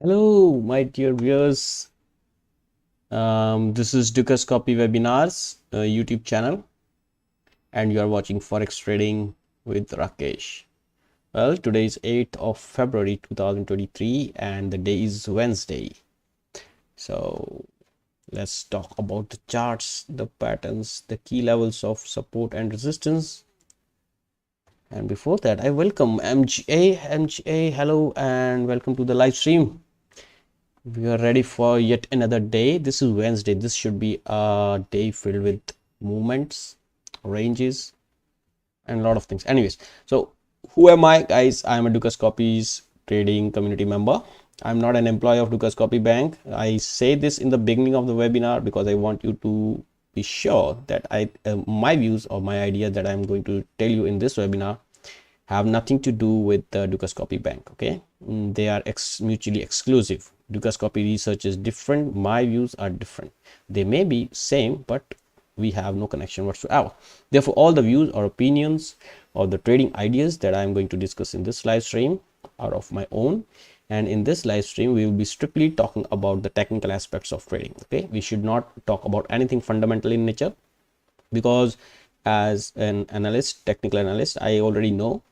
Hello, my dear viewers. This is Dukas Copy Webinars YouTube channel, and you are watching Forex Trading with Rakesh. Well, today is 8th of February 2023, and the day is Wednesday. So let's talk about the charts, the patterns, the key levels of support and resistance. And before that, I welcome MGA. MGA, hello, and welcome to the live stream. We are ready for yet another day. This is Wednesday. This should be a day filled with movements, ranges, and a lot of things. Anyways, so who am I, guys? I'm a Dukas Copies trading community member. I'm not an employee of Dukas Copy Bank. I say this in the beginning of the webinar because I want you to be sure that my views or my ideas that I'm going to tell you in this webinar have nothing to do with the Dukas Copy Bank. Okay, they are mutually exclusive. Dukas Copy research is different. My views are different. They may be same, but we have no connection whatsoever. Therefore, all the views or opinions or the trading ideas that I am going to discuss in this live stream are of my own. And in this live stream, we will be strictly talking about the technical aspects of trading. Okay, we should not talk about anything fundamental in nature, because as an analyst, technical analyst, I already know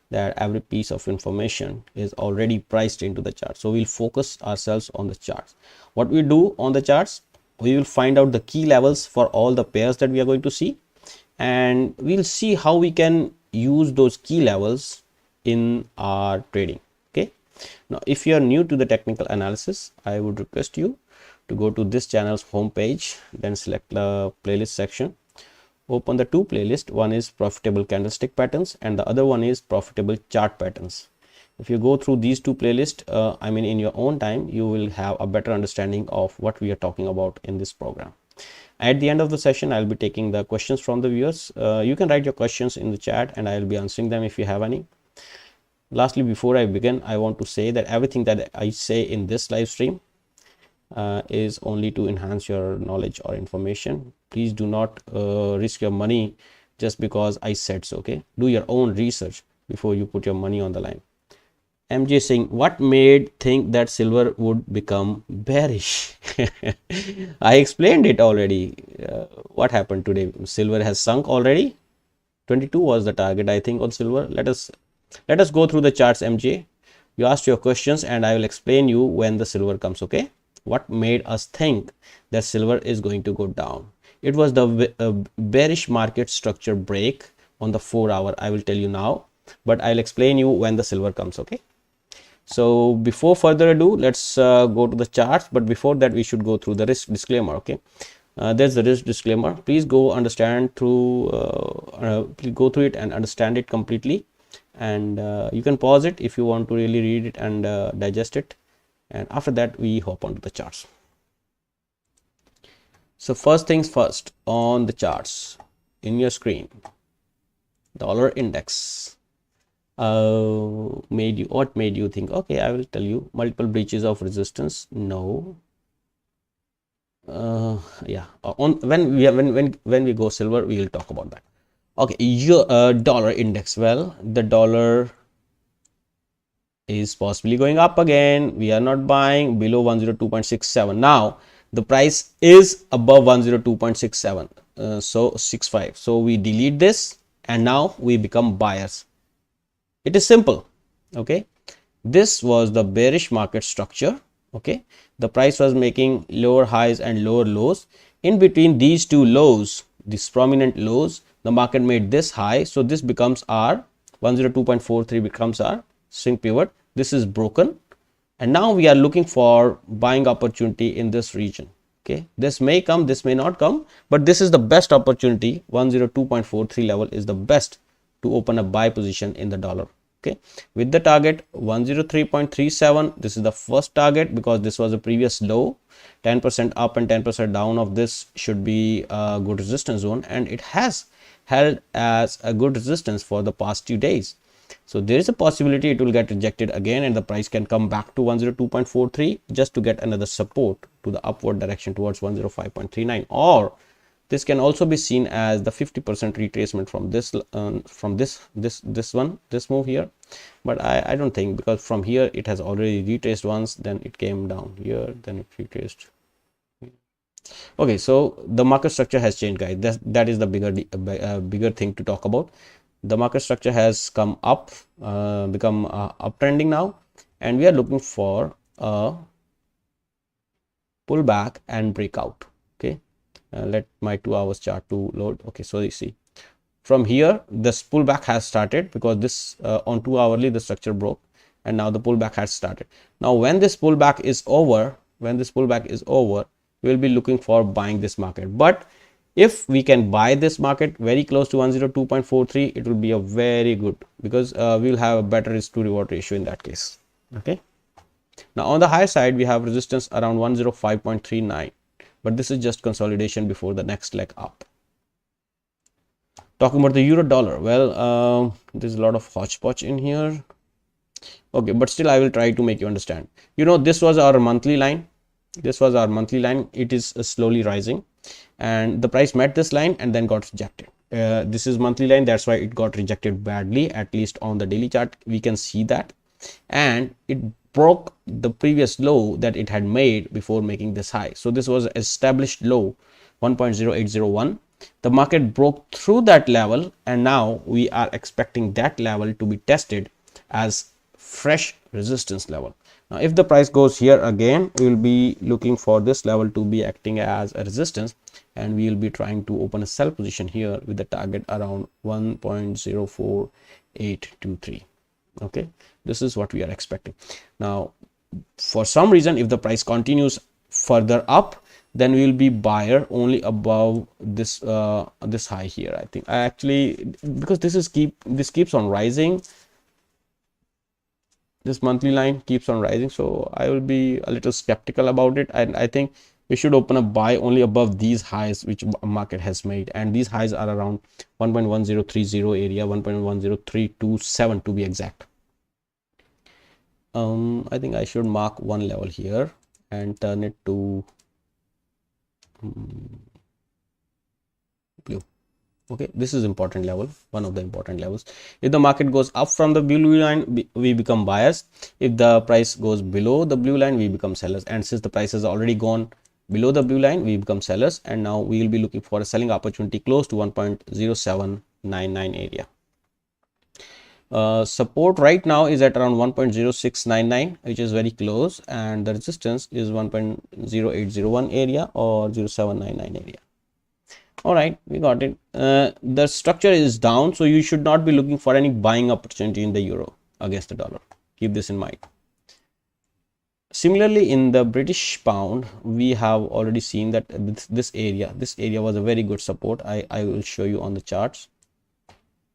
that every piece of information is already priced into the chart. So we'll focus ourselves on the charts. What we do on the charts, we will find out the key levels for all the pairs that we are going to see, and we'll see how we can use those key levels in our trading. Okay, now if you are new to the technical analysis, I would request you to go to this channel's homepage, then select the playlist section. Open the two playlists. One is profitable candlestick patterns and the other one is profitable chart patterns. If you go through these two playlists, in your own time, you will have a better understanding of what we are talking about in this program. At the end of the session, I'll be taking the questions from the viewers. You can write your questions in the chat and I'll be answering them if you have any. Lastly, before I begin, I want to say that everything that I say in this live stream is only to enhance your knowledge or information. Please do not risk your money just because I said so. Okay, do your own research before you put your money on the line. MJ saying, what made think that silver would become bearish? I explained it already. What happened today? Silver has sunk already. 22 was the target, I think, on silver. Let us go through the charts. MJ, you asked your questions and I will explain you when the silver comes. Okay, what made us think that silver is going to go down? It was the bearish market structure break on the 4-hour. I will tell you now, but I'll explain you when the silver comes. Okay, so before further ado, let's go to the charts, but before that we should go through the risk disclaimer. Okay, there's the risk disclaimer. Please go understand through please go through it and understand it completely, and you can pause it if you want to really read it and digest it, and after that we hop onto the charts. So first things first, on the charts in your screen, dollar index what made you think, okay, I will tell you, multiple breaches of resistance? No. Yeah, on when we go silver, we will talk about that. Okay, your dollar index, well, the dollar is possibly going up again. We are not buying below 102.67. now the price is above 102.67, so 65, so we delete this and now we become buyers. It is simple. Okay, this was the bearish market structure. Okay, the price was making lower highs and lower lows. In between these two lows, these prominent lows, the market made this high, so this becomes our 102.43 becomes our swing pivot. This is broken and now we are looking for buying opportunity in this region. Okay, this may come, this may not come, but this is the best opportunity. 102.43 level is the best to open a buy position in the dollar. Okay, with the target 103.37, this is the first target because this was a previous low. 10% up and 10% down of this should be a good resistance zone, and it has held as a good resistance for the past 2 days. So there is a possibility it will get rejected again and the price can come back to 102.43 just to get another support to the upward direction towards 105.39, or This can also be seen as the 50% retracement from this move here, but I don't think, because from here it has already retraced once, then it came down here, then it retraced. Okay, so the market structure has changed, guys. That is the bigger thing to talk about. The market structure has come up, become uptrending now, and we are looking for a pullback and breakout. Okay, let my 2 hours chart to load. Okay, so you see from here this pullback has started, because this on 2 hourly the structure broke, and now the pullback has started. Now when this pullback is over, we will be looking for buying this market. But if we can buy this market very close to 102.43, it will be a very good, because we will have a better risk to reward ratio in that case. Okay, now on the higher side we have resistance around 105.39, but this is just consolidation before the next leg up. Talking about the euro dollar, well, there's a lot of hodgepodge in here. Okay, but still I will try to make you understand. You know, this was our monthly line. It is slowly rising, and the price met this line and then got rejected. This is monthly line, that's why it got rejected badly. At least on the daily chart we can see that, and it broke the previous low that it had made before making this high. So this was established low 1.0801. The market broke through that level, and now we are expecting that level to be tested as fresh resistance level. Now if the price goes here again, we will be looking for this level to be acting as a resistance, and we will be trying to open a sell position here with the target around 1.04823. okay, this is what we are expecting. Now for some reason, if the price continues further up, then we will be buyer only above this this high here. I think because this keeps on rising, this monthly line keeps on rising, so I will be a little skeptical about it, and I think we should open a buy only above these highs which market has made, and these highs are around 1.1030 area, 1.10327 to be exact. I think I should mark one level here and turn it to blue. Okay, this is important level, one of the important levels. If the market goes up from the blue line, we become buyers. If the price goes below the blue line, we become sellers. And since the price has already gone below the blue line, we become sellers, and now we will be looking for a selling opportunity close to 1.0799 area. Support right now is at around 1.0699, which is very close, and the resistance is 1.0801 area or 0799 area. All right, we got it. The structure is down, so you should not be looking for any buying opportunity in the euro against the dollar. Keep this in mind. Similarly, in the British pound, we have already seen that this area was a very good support. I will show you on the charts.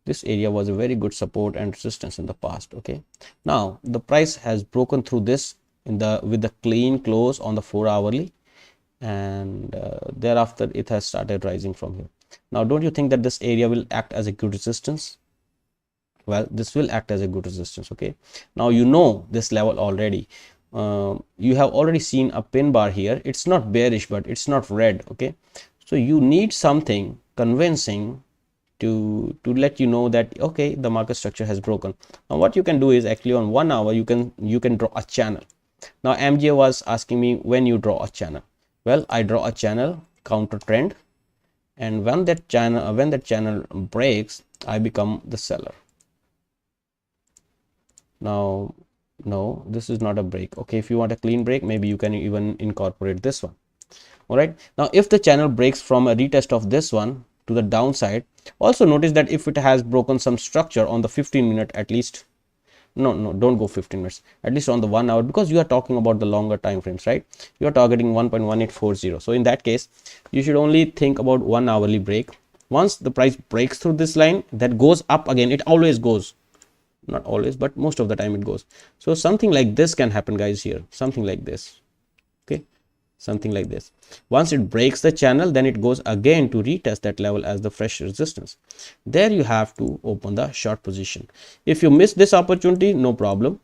This area was a very good support and resistance in the past. Okay, now the price has broken through this with the clean close on the 4 hourly, and thereafter it has started rising from here. Now don't you think that this area will act as a good resistance? Well, this will act as a good resistance. Okay, now you know this level already. You have already seen a pin bar here. It's not bearish, but it's not red. Okay, so you need something convincing to let you know that okay, the market structure has broken. Now what you can do is actually on 1 hour you can draw a channel. Now MJ was asking me when you draw a channel. Well, I draw a channel counter trend, and when that channel breaks, I become the seller. Now no, this is not a break. Okay, if you want a clean break, maybe you can even incorporate this one. All right, now if the channel breaks from a retest of this one to the downside, also notice that if it has broken some structure on the 15-minute at least, no, don't go 15 minutes, at least on the 1 hour, because you are talking about the longer time frames, right? You are targeting 1.1840. so in that case you should only think about 1 hourly break. Once the price breaks through this line, that goes up again. It always goes, not always, but most of the time it goes. So something like this can happen, guys, here, something like this. Okay, something like this. Once it breaks the channel, then it goes again to retest that level as the fresh resistance. There you have to open the short position. If you miss this opportunity, no problem.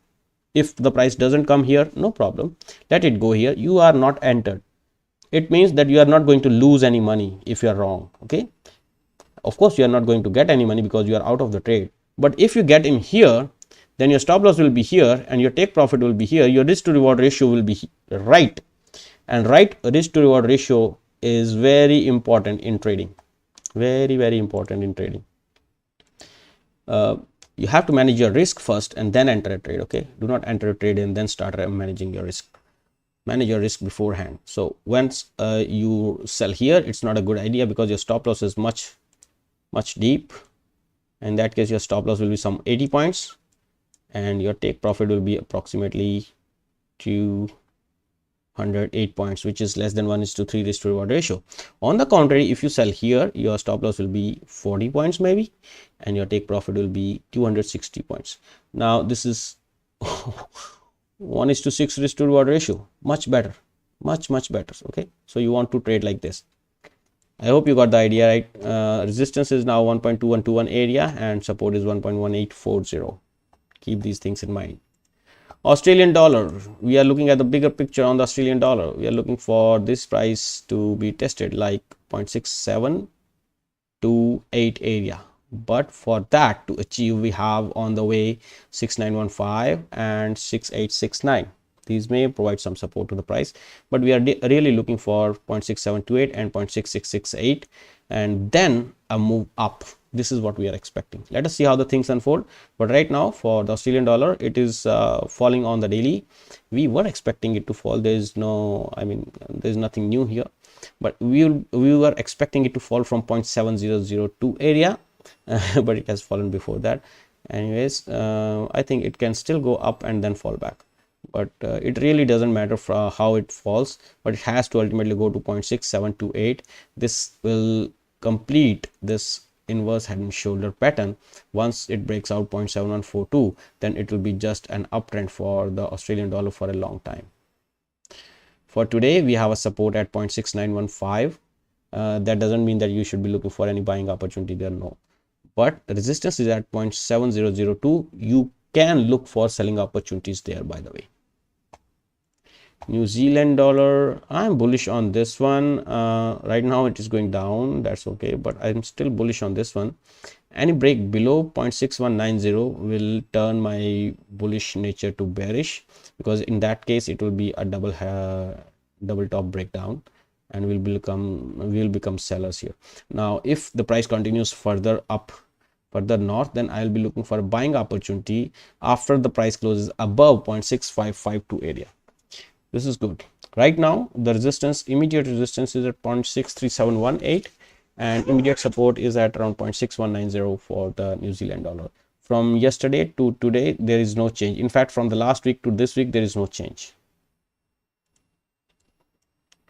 If the price doesn't come here, no problem, let it go here. You are not entered. it means that you are not going to lose any money if you are wrong. Okay, of course you are not going to get any money because you are out of the trade, but if you get in here, then your stop loss will be here and your take profit will be here. Your risk to reward ratio will be right, and right risk to reward ratio is very important in trading, very important in trading. You have to manage your risk first and then enter a trade. Okay, do not enter a trade and then start managing your risk. Manage your risk beforehand. So once you sell here, it's not a good idea because your stop loss is much deep. In that case, your stop loss will be some 80 points and your take profit will be approximately 208 points, which is less than 1:3 risk to reward ratio. On the contrary, if you sell here, your stop loss will be 40 points maybe, and your take profit will be 260 points. Now this is 1:6 risk to reward ratio, much better, much better. Okay, so you want to trade like this. I hope you got the idea, right? Resistance is now 1.2121 area and support is 1.1840. Keep these things in mind. Australian dollar, we are looking at the bigger picture on the Australian dollar. We are looking for this price to be tested like 0.6728 area, but for that to achieve, we have on the way 6915 and 6869. These may provide some support to the price, but we are really looking for 0.6728 and 0.6668 and then a move up. This is what we are expecting. Let us see how the things unfold. But right now for the Australian dollar, it is falling on the daily. We were expecting it to fall. There is no, I mean, there's nothing new here, but we were expecting it to fall from 0.7002 area, but it has fallen before that. Anyways, I think it can still go up and then fall back, but it really doesn't matter for how it falls, but it has to ultimately go to 0.6728. This will complete this inverse head and shoulder pattern. Once it breaks out 0.7142, then it will be just an uptrend for the Australian dollar for a long time. For today, we have a support at 0.6915. That doesn't mean that you should be looking for any buying opportunity there, no, but the resistance is at 0.7002. You can look for selling opportunities there, by the way. New Zealand dollar, I'm bullish on this one. Right now it is going down, that's okay, but I'm still bullish on this one. Any break below 0.6190 will turn my bullish nature to bearish, because in that case it will be a double top breakdown and we'll become sellers here. Now if the price continues further up, further north, then I'll be looking for a buying opportunity after the price closes above 0.6552 area. This is good. Right now the resistance, immediate resistance is at 0.63718 and immediate support is at around 0.6190 for the New Zealand dollar. From yesterday to today there is no change. In fact, from the last week to this week there is no change.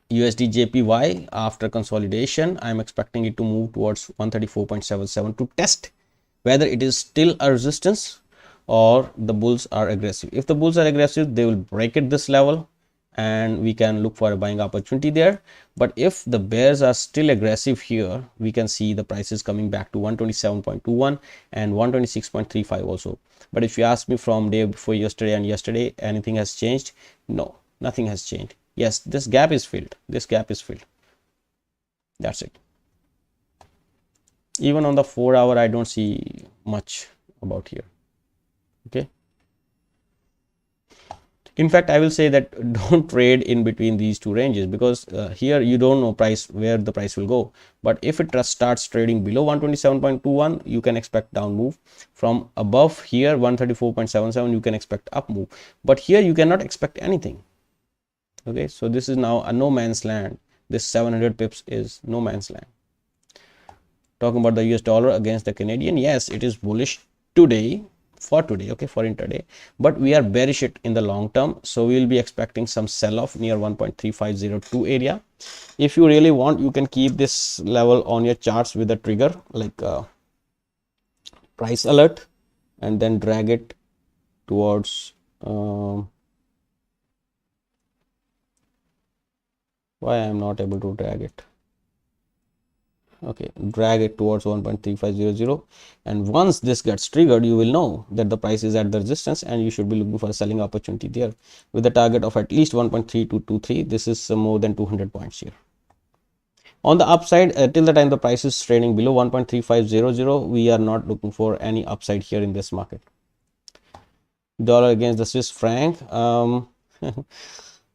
USD JPY, after consolidation, I am expecting it to move towards 134.77 to test whether it is still a resistance or the bulls are aggressive. If the bulls are aggressive, they will break at this level and we can look for a buying opportunity there. But if the bears are still aggressive here, we can see the prices coming back to 127.21 and 126.35 also. But if you ask me from day before yesterday and yesterday, anything has changed? No, nothing has changed. Yes, this gap is filled. This gap is filled. That's it. Even on the 4 hour, I don't see much about here. Okay. In fact, I will say that don't trade in between these two ranges, because here you don't know where the price will go. But if it starts trading below 127.21, you can expect down move. From above here 134.77, you can expect up move. But here you cannot expect anything. Okay, so this is now a no man's land. This 700 pips is no man's land. Talking about the US dollar against the Canadian, yes, it is bullish today, okay, for intraday, but we are bearish it in the long term, so we will be expecting some sell off near 1.3502 area. If you really want, you can keep this level on your charts with a trigger like price alert and then drag it towards why I am not able to drag it. okay, drag it towards 1.3500, and once this gets triggered, you will know that the price is at the resistance and you should be looking for a selling opportunity there with a target of at least 1.3223. This is more than 200 points here. On the upside, till the time the price is trading below 1.3500, we are not looking for any upside here in this market. Dollar against the Swiss franc.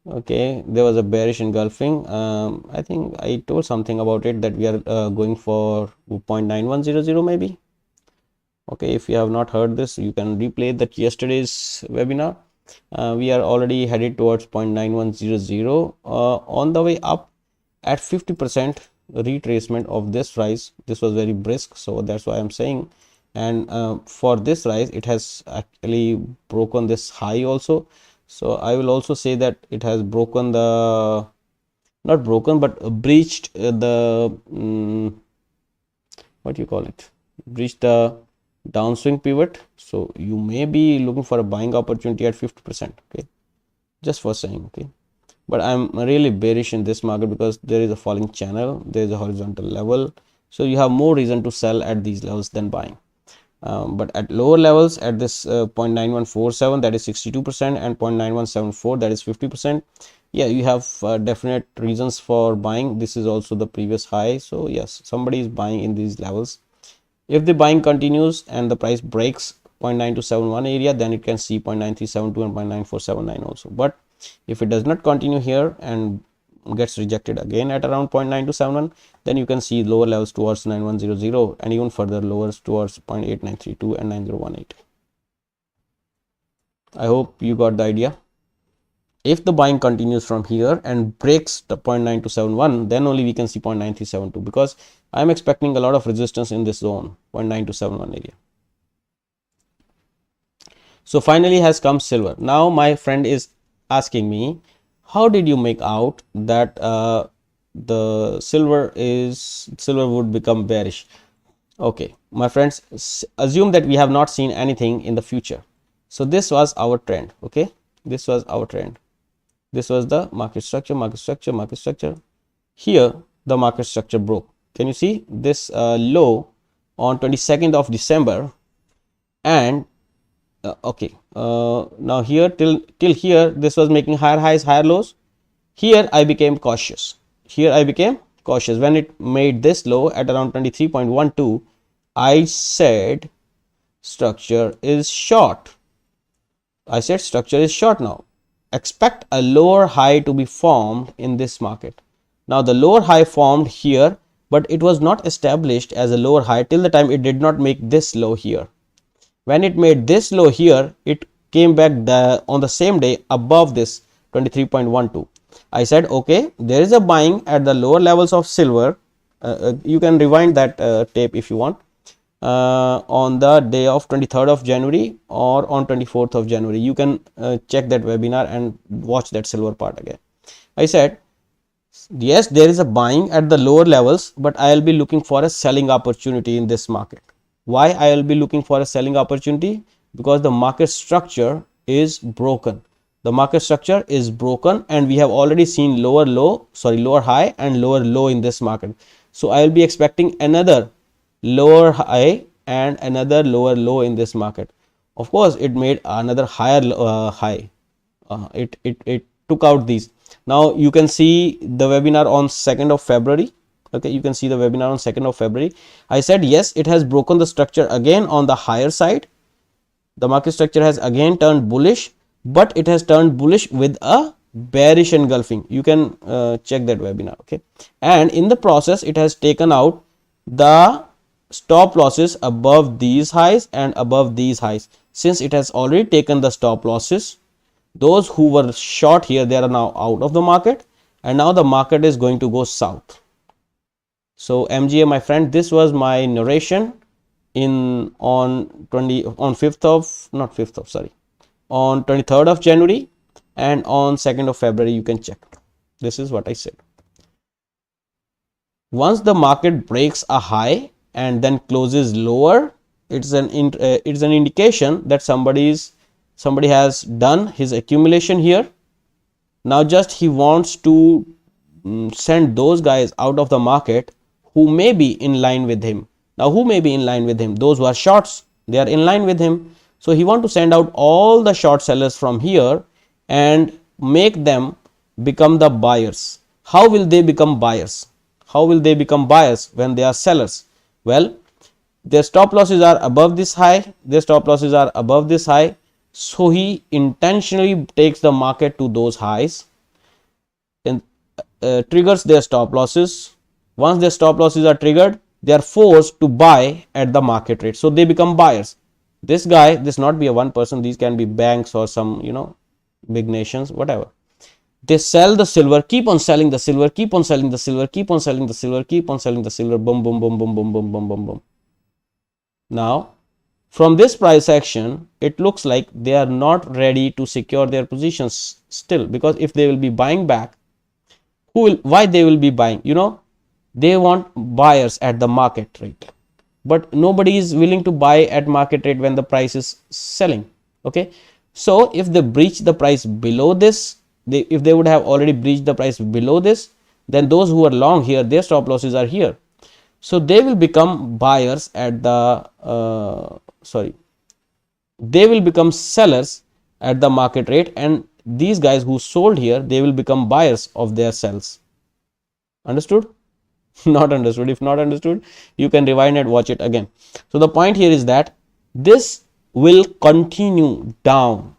Okay, there was a bearish engulfing. I think I told something about it, that we are going for 0.9100 maybe. Okay, if you have not heard this, you can replay that yesterday's webinar. We are already headed towards 0.9100 on the way up at 50% retracement of this rise. This was very brisk, so that's why I'm saying. And for this rise, it has actually broken this high also. So I will also say that it has broken the, not broken, but breached the what you call it, breached the downswing pivot. So you may be looking for a buying opportunity at 50%. Okay, just for saying. Okay, but I'm really bearish in this market because there is a falling channel, there is a horizontal level, so you have more reason to sell at these levels than buying. But at lower levels, at this 0.9147, that is 62%, and 0.9174, that is 50%, yeah, you have definite reasons for buying. This is also the previous high, so yes, somebody is buying in these levels. If the buying continues and the price breaks 0.9271 area, then it can see 0.9372 and 0.9479 also. But if it does not continue here and gets rejected again at around 0.9271, then you can see lower levels towards 9100 and even further lowers towards 0.8932 and 9018. I hope you got the idea. If the buying continues from here and breaks the 0.9271, then only we can see 0.9372, because I am expecting a lot of resistance in this zone, 0.9271 area. So finally has come silver. Now my friend is asking me, how did you make out that the silver would become bearish? Okay, my friends, assume that we have not seen anything in the future. So this was our trend. Okay, this was our trend. This was the market structure, market structure, market structure. Here the market structure broke. Can you see this low on 22nd of December? And okay, now here till here this was making higher highs, higher lows. Here I became cautious. Here I became cautious when it made this low at around 23.12. I said structure is short. I said structure is short. Now expect a lower high to be formed in this market. Now the lower high formed here, but it was not established as a lower high till the time it did not make this low here. When it made this low here, it came back on the same day above this 23.12. I said, okay, there is a buying at the lower levels of silver. You can rewind that tape if you want. On the day of 23rd of January or on 24th of January, you can check that webinar and watch that silver part again. I said, yes, there is a buying at the lower levels, but I will be looking for a selling opportunity in this market. Why I will be looking for a selling opportunity? Because the market structure is broken. The market structure is broken and we have already seen lower high and lower low in this market. So I will be expecting another lower high and another lower low in this market. Of course, it made another higher high. It took out these. Now you can see the webinar on 2nd of February. Okay, you can see the webinar on 2nd of February. I said, yes, it has broken the structure again on the higher side. The market structure has again turned bullish, but it has turned bullish with a bearish engulfing. You can check that webinar. Okay, and in the process, it has taken out the stop losses above these highs and above these highs. Since it has already taken the stop losses, those who were short here, they are now out of the market, and now the market is going to go south. So MGA, my friend, this was my narration on 23rd of January and on 2nd of February. You can check. This is what I said. Once the market breaks a high and then closes lower, it's an indication that somebody has done his accumulation here. Now just he wants to send those guys out of the market who may be in line with him. Now who may be in line with him? Those who are shorts, they are in line with him. So he want to send out all the short sellers from here and make them become the buyers. How will they become buyers? How will they become buyers when they are sellers? Well, their stop losses are above this high, their stop losses are above this high. So he intentionally takes the market to those highs and triggers their stop losses. Once their stop losses are triggered, they are forced to buy at the market rate. So they become buyers. This guy, this not be a one person, these can be banks or some, big nations, whatever. They sell the silver, keep on selling the silver, keep on selling the silver, keep on selling the silver, keep on selling the silver, boom, boom, boom, boom, boom, boom, boom, boom, boom. Now, from this price action, it looks like they are not ready to secure their positions still, because if they will be buying back, why they will be buying? They want buyers at the market rate, but nobody is willing to buy at market rate when the price is selling. Okay, so if they breach the price below this, if they would have already breached the price below this, then those who are long here, their stop losses are here. So they will become buyers at the they will become sellers at the market rate, and these guys who sold here, they will become buyers of their sells. Understood? Not understood? If not understood, you can rewind and watch it again. So the point here is that this will continue down.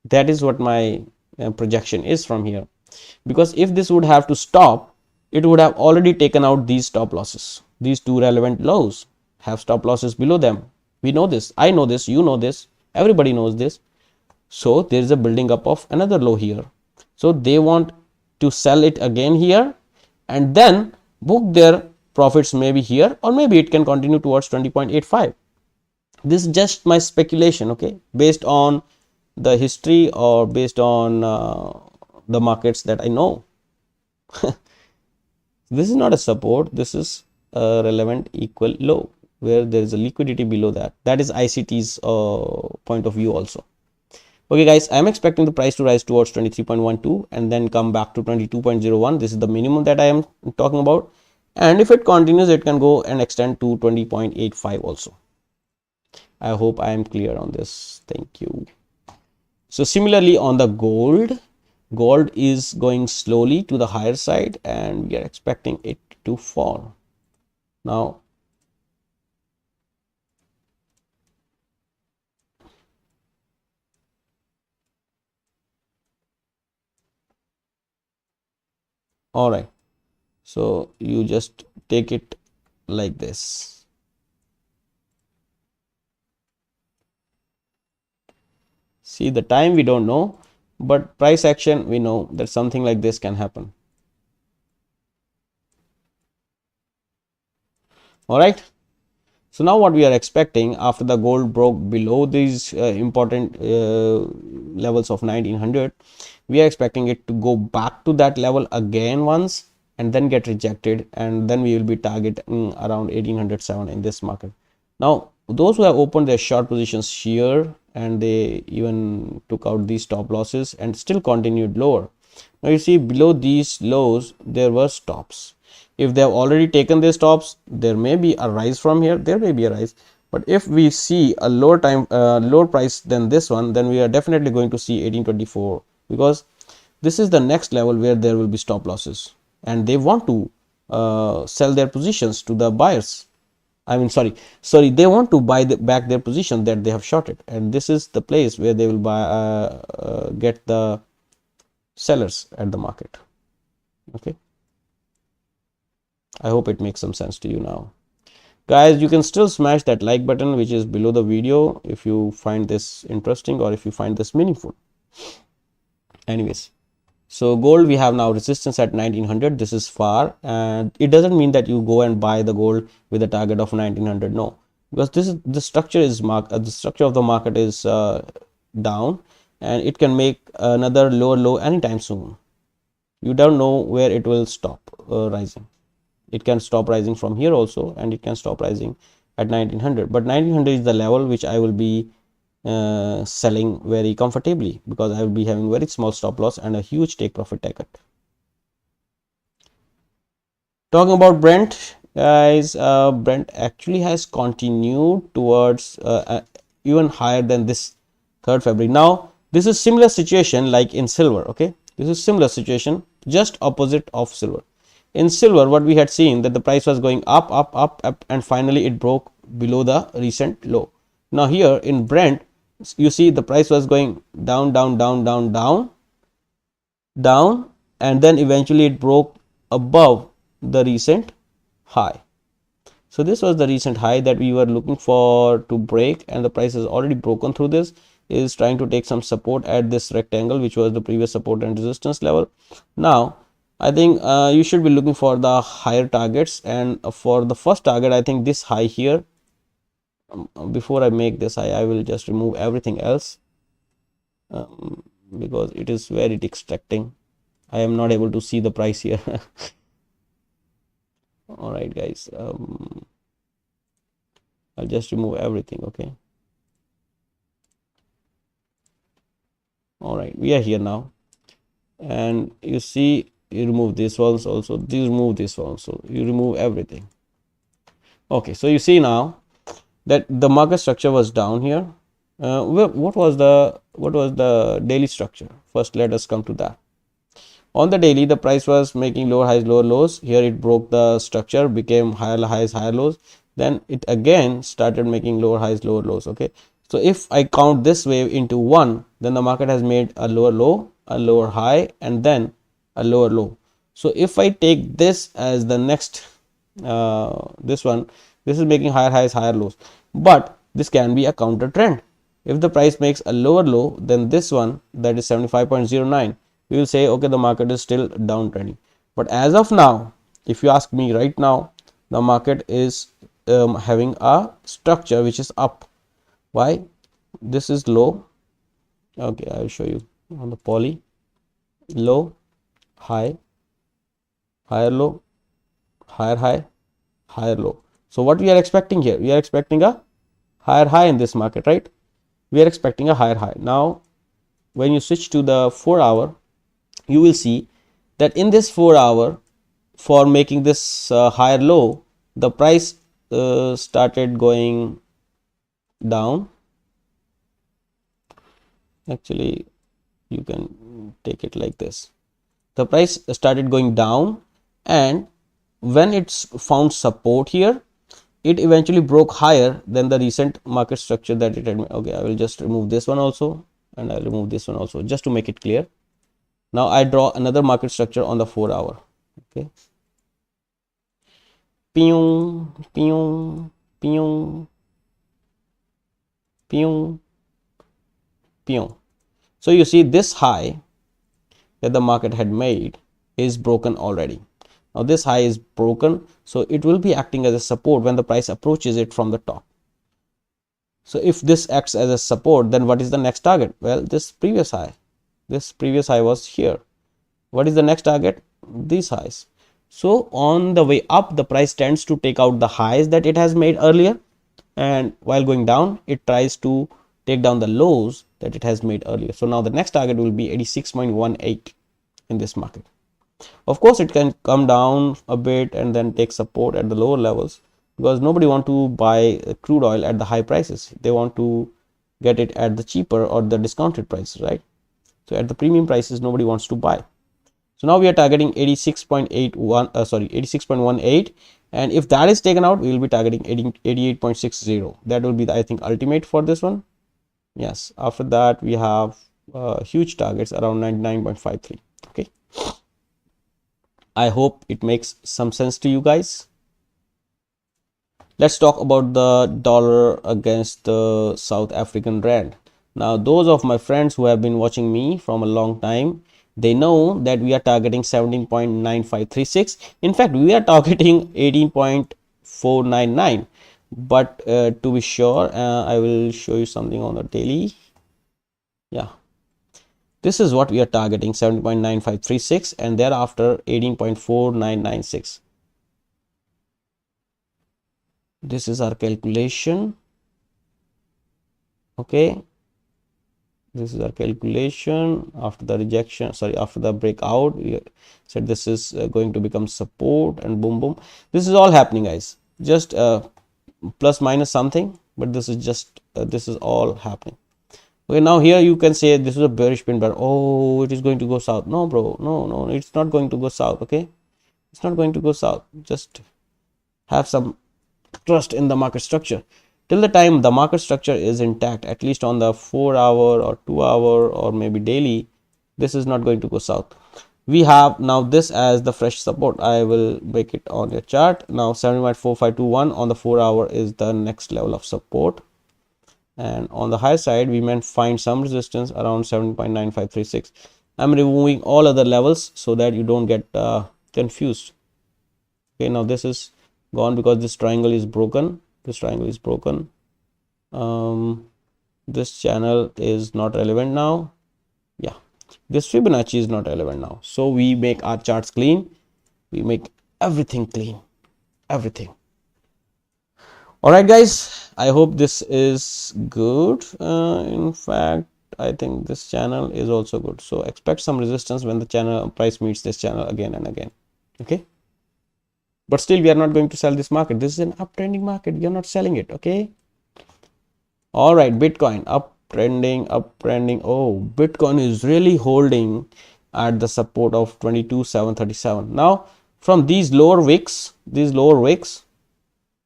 That is what my projection is from here, because if this would have to stop, it would have already taken out these stop losses. These two relevant lows have stop losses below them. We know this, I know this, you know this, everybody knows this. So there is a building up of another low here. So they want to sell it again here and then book their profits maybe here, or maybe it can continue towards 20.85. This is just my speculation, okay, based on the history or based on the markets that I know. This is not a support, this is a relevant equal low where there is a liquidity below that. That is ICT's point of view also. Okay guys, I am expecting the price to rise towards 23.12 and then come back to 22.01. This is the minimum that I am talking about, and if it continues, it can go and extend to 20.85 also. I hope I am clear on this. Thank you. So similarly on the gold is going slowly to the higher side and we are expecting it to fall. Now all right, so you just take it like this. See, the time we don't know, but price action we know that something like this can happen. All right, so now what we are expecting after the gold broke below these important levels of 1900, we are expecting it to go back to that level again once and then get rejected, and then we will be targeting around 1807 in this market. Now those who have opened their short positions here and they even took out these stop losses and still continued lower. Now you see below these lows there were stops. If they have already taken their stops, there may be a rise from here, there may be a rise, but if we see a lower lower price than this one, then we are definitely going to see 1824, because this is the next level where there will be stop losses and they want to sell their positions to the buyers. I mean, sorry, they want to buy back their position that they have shorted, and this is the place where they will buy get the sellers at the market. Okay, I hope it makes some sense to you now. Guys, you can still smash that like button which is below the video if you find this interesting or if you find this meaningful. Anyways, so gold, we have now resistance at 1900. This is far, and it doesn't mean that you go and buy the gold with a target of 1900. No, because this is the structure is the structure of the market is down, and it can make another lower low anytime soon. You don't know where it will stop rising. It can stop rising from here also, and it can stop rising at 1900, but 1900 is the level which I will be selling very comfortably, because I will be having very small stop loss and a huge take profit target. Talking about Brent, guys, Brent actually has continued towards even higher than this 3rd February. Now this is similar situation like in silver. Okay, this is similar situation, just opposite of silver. In silver, what we had seen that the price was going up, up, up, up, and finally it broke below the recent low. Now here in Brent, you see the price was going down, down, down, down, down, down, and then eventually it broke above the recent high. So this was the recent high that we were looking for to break, and the price has already broken through this, is trying to take some support at this rectangle, which was the previous support and resistance level. Now I think you should be looking for the higher targets, and for the first target, I think this high here. Before I make this high, I will just remove everything else because it is very distracting. I am not able to see the price here. All right, guys. I'll just remove everything. Okay. All right, we are here now, and you see, you remove this ones also. You remove this one, so you remove everything. Okay, so you see now that the market structure was down here. What was the daily structure? First, let us come to that. On the daily, the price was making lower highs, lower lows. Here it broke the structure, became higher highs, higher lows. Then it again started making lower highs, lower lows. Okay. So if I count this wave into one, then the market has made a lower low, a lower high, and then a lower low. So if I take this as the next, this one, this is making higher highs, higher lows. But this can be a counter trend. If the price makes a lower low than this one, that is 75.09, we will say, okay, the market is still downtrending. But as of now, if you ask me right now, the market is having a structure which is up. Why? This is low. Okay, I will show you on the poly. Low, high, higher low, higher high, higher low. So what we are expecting here? We are expecting a higher high in this market, right? We are expecting a higher high. Now, when you switch to the 4-hour, you will see that in this 4-hour, for making this higher low, the price started going down. Actually, you can take it like this. The price started going down, and when it's found support here, it eventually broke higher than the recent market structure that it had. Okay, I will just remove this one also, and I'll remove this one also, just to make it clear. Now I draw another market structure on the 4-hour. Okay. Pew, pew, pew, pew, pew. So you see this high that the market had made is broken already. Now this high is broken, so it will be acting as a support when the price approaches it from the top. So if this acts as a support, then what is the next target? Well, this previous high. This previous high was here. What is the next target? These highs. So on the way up, the price tends to take out the highs that it has made earlier, and while going down, it tries to take down the lows that it has made earlier. So now the next target will be 86.18 in this market. Of course, it can come down a bit and then take support at the lower levels, because nobody want to buy crude oil at the high prices. They want to get it at the cheaper or the discounted prices, right? So at the premium prices, nobody wants to buy. So now we are targeting 86.18, and if that is taken out, we will be targeting 88.60. That will be the, I think, ultimate for this one. Yes, after that we have huge targets around 99.53. Okay, I hope it makes some sense to you guys. Let's talk about the dollar against the South African rand. Now, those of my friends who have been watching me from a long time, they know that we are targeting 17.9536. In fact, we are targeting 18.499. But to be sure, I will show you something on the daily. Yeah, this is what we are targeting, 17.9536, and thereafter 18.4996. This is our calculation. Okay, This is our calculation after the rejection, sorry, after the breakout. We said this is going to become support, and boom boom, this is all happening, guys. Just plus minus something, but this is just this is all happening. Okay, now here you can say this is a bearish pin bar. Oh, it is going to go south. No bro, no, it's not going to go south. Okay, it's not going to go south. Just have some trust in the market structure. Till the time the market structure is intact, at least on the 4-hour or 2-hour or maybe daily, this is not going to go south. We have now this as the fresh support. I will make it on your chart. Now 7.4521 on the 4-hour is the next level of support, and on the high side we may find some resistance around 7.9536. I'm removing all other levels so that you don't get confused. Okay, now this is gone because this triangle is broken. This triangle is broken. This channel is not relevant now. Yeah, this Fibonacci is not relevant now. So we make our charts clean. We make everything clean, everything. All right, guys, I hope this is good. In fact, I think this channel is also good. So expect some resistance when the channel price meets this channel again and again. Okay, but still we are not going to sell this market. This is an uptrending market. We are not selling it. Okay. All right, Bitcoin uptrending. Oh, Bitcoin is really holding at the support of 22,737. Now from these lower wicks,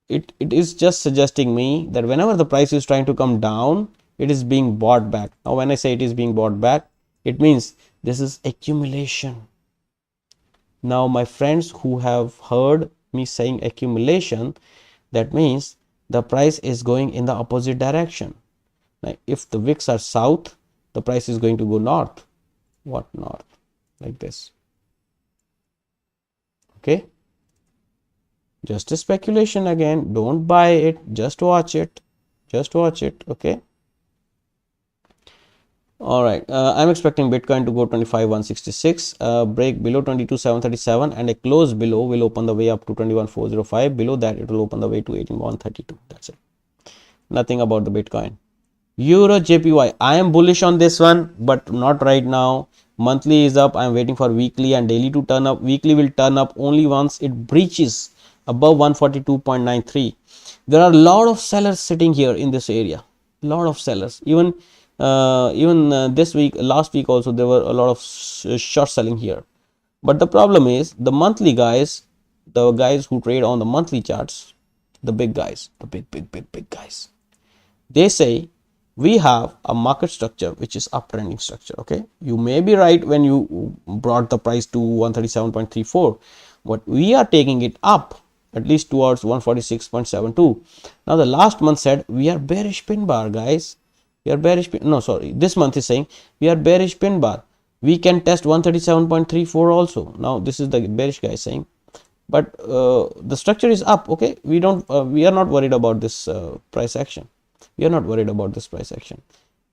it is just suggesting me that whenever the price is trying to come down, it is being bought back. Now when I say it is being bought back, it means this is accumulation. Now my friends who have heard me saying accumulation, that means the price is going in the opposite direction. Now if the wicks are south, the price is going to go north. What north? Like this. Okay, just a speculation again. Don't buy it, just watch it, okay. All right, I'm expecting Bitcoin to go 25,166, break below 22,737, and a close below will open the way up to 21,405. Below that, it will open the way to 18,132. That's it. Nothing about the Bitcoin. Euro JPY, I am bullish on this one, but not right now. Monthly is up. I am waiting for weekly and daily to turn up. Weekly will turn up only once it breaches above 142.93. There are a lot of sellers sitting here in this area. Lot of sellers. Even this week, last week also, there were a lot of short selling here. But the problem is the monthly guys, the guys who trade on the monthly charts, the big guys, the big guys, they say we have a market structure which is uptrending structure. Okay, you may be right when you brought the price to 137.34, but we are taking it up at least towards 146.72. Now the last month said we are bearish pin bar, guys. We are bearish pin, no sorry, this month is saying we are bearish pin bar. We can test 137.34 also. Now this is the bearish guy saying, but the structure is up. Okay, we are not worried about this price action. We are not worried about this price action.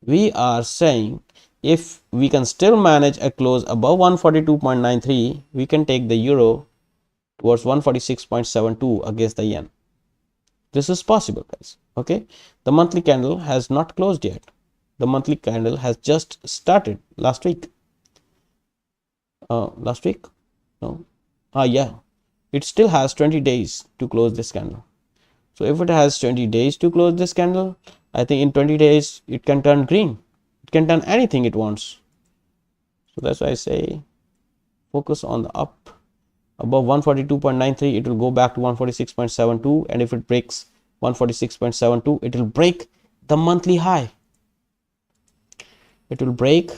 We are saying if we can still manage a close above 142.93, we can take the euro towards 146.72 against the yen. This is possible, guys. Okay, the monthly candle has not closed yet. The monthly candle has just started last week. No, yeah, it still has 20 days to close this candle. So if it has 20 days to close this candle, I think in 20 days it can turn green. It can turn anything it wants. So that's why I say focus on the up. Above 142.93, it will go back to 146.72, and if it breaks 146.72, it will break the monthly high. It will break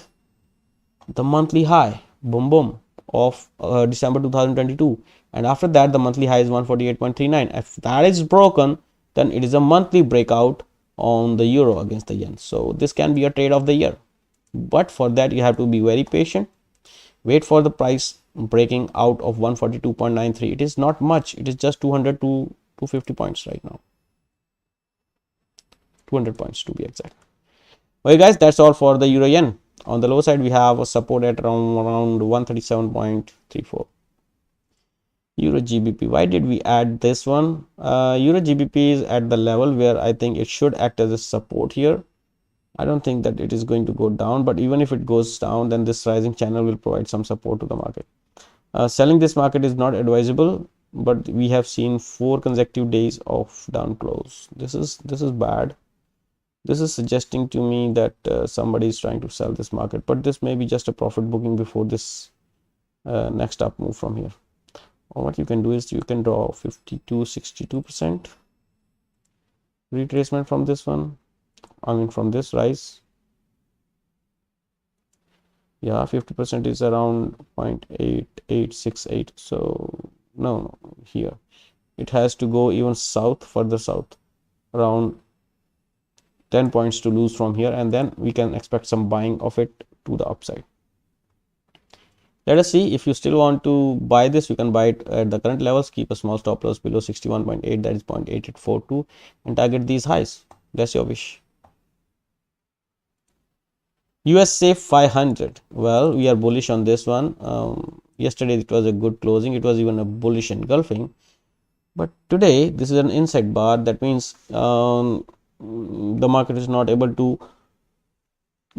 the monthly high, boom boom, of December 2022, and after that the monthly high is 148.39. If that is broken, then it is a monthly breakout on the euro against the yen. So this can be a trade of the year, but for that you have to be very patient. Wait for the price breaking out of 142.93. it is not much, it is just 200 to 250 points right now, 200 points to be exact. Okay guys, that's all for the euro yen. On the low side we have a support at around 137.34. Euro GBP, why did we add this one? Euro GBP is at the level where I think it should act as a support here, I don't think that it is going to go down, but even if it goes down, then this rising channel will provide some support to the market. Selling this market is not advisable, but we have seen 4 consecutive days of down close. This is bad. This is suggesting to me that somebody is trying to sell this market, but this may be just a profit booking before this next up move from here. Or what you can do is you can draw 52-62% retracement from this one. I mean from this rise. Yeah, 50% is around 0.8868. So no, here it has to go even south, further south, around 10 points to lose from here, and then we can expect some buying of it to the upside. Let us see. If you still want to buy this, you can buy it at the current levels. Keep a small stop loss below 61.8, that is 0.8842, and target these highs. That's your wish. USA 500. Well, we are bullish on this one. Yesterday it was a good closing. It was even a bullish engulfing. But today this is an inside bar. That means the market is not able to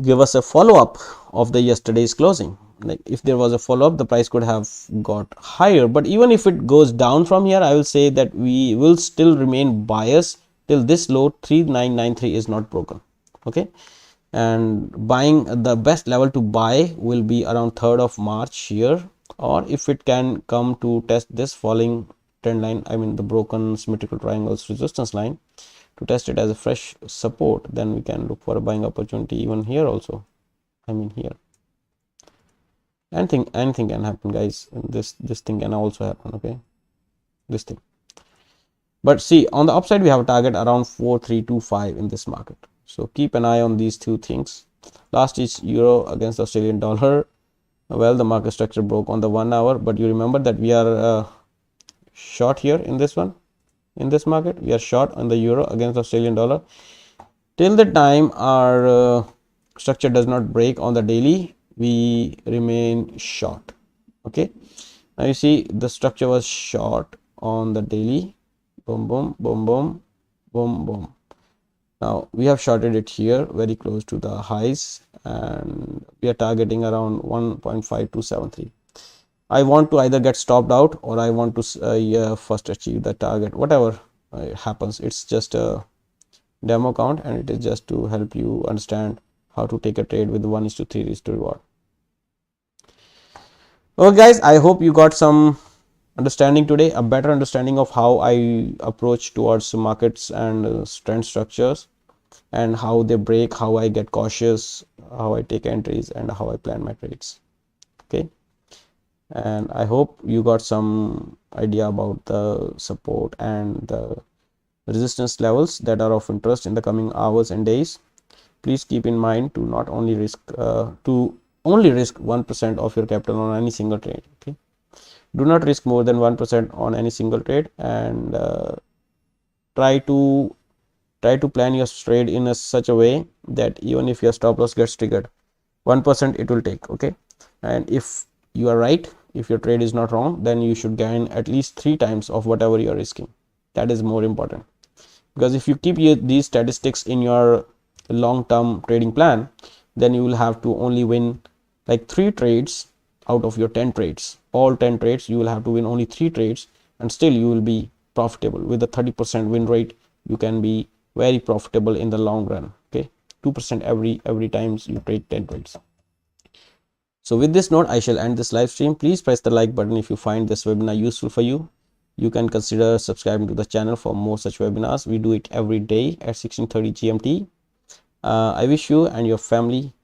give us a follow-up of the yesterday's closing. Like if there was a follow-up, the price could have got higher. But even if it goes down from here, I will say that we will still remain biased till this low 3993 is not broken. Okay, and buying, the best level to buy will be around 3rd of March here, or if it can come to test this falling trend line, I mean the broken symmetrical triangles resistance line, to test it as a fresh support, then we can look for a buying opportunity even here also. I mean here anything can happen, guys. This thing can also happen. Okay, this thing. But see, on the upside we have a target around 4325 in this market. So keep an eye on these two things. Last is euro against the Australian dollar. Well, the market structure broke on the 1 hour, but you remember that we are short here in this one. In this market we are short on the euro against the Australian dollar. Till the time our structure does not break on the daily, we remain short. Okay, now you see the structure was short on the daily. Boom, boom, boom, boom, boom, boom. Now we have shorted it here very close to the highs, and we are targeting around 1.5273. I want to either get stopped out, or I want to first achieve the target. Whatever happens, it's just a demo count, and it is just to help you understand how to take a trade with 1:3 reward. Okay guys, I hope you got some understanding today, a better understanding of how I approach towards markets and trend structures, and how they break, how I get cautious, how I take entries, and how I plan my trades. Okay, and I hope you got some idea about the support and the resistance levels that are of interest in the coming hours and days. Please keep in mind to not only risk only risk 1% of your capital on any single trade. Okay, do not risk more than 1% on any single trade, and try to plan your trade in such a way that even if your stop loss gets triggered, 1% it will take. Okay, and if you are right, if your trade is not wrong, then you should gain at least 3 times of whatever you are risking. That is more important, because if you keep these statistics in your long-term trading plan, then you will have to only win like 3 trades out of your 10 trades. All 10 trades you will have to win only 3 trades, and still you will be profitable. With a 30% win rate, you can be very profitable in the long run. Okay, 2% every times you trade 10 trades. So with this note, I shall end this live stream. Please press the like button if you find this webinar useful for you. You can consider subscribing to the channel for more such webinars. We do it every day at 16:30 GMT. I wish you and your family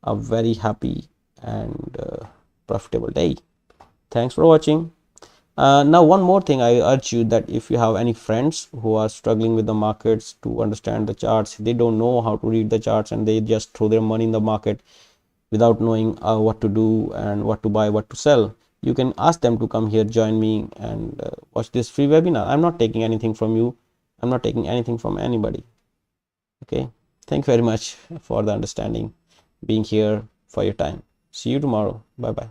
a very happy and profitable day. Thanks for watching. Now one more thing, I urge you that if you have any friends who are struggling with the markets to understand the charts, they don't know how to read the charts, and they just throw their money in the market without knowing what to do and what to buy, what to sell, you can ask them to come here, join me, and watch this free webinar. I'm not taking anything from you. I'm not taking anything from anybody. Okay, thank you very much for the understanding, being here, for your time. See you tomorrow. Bye bye.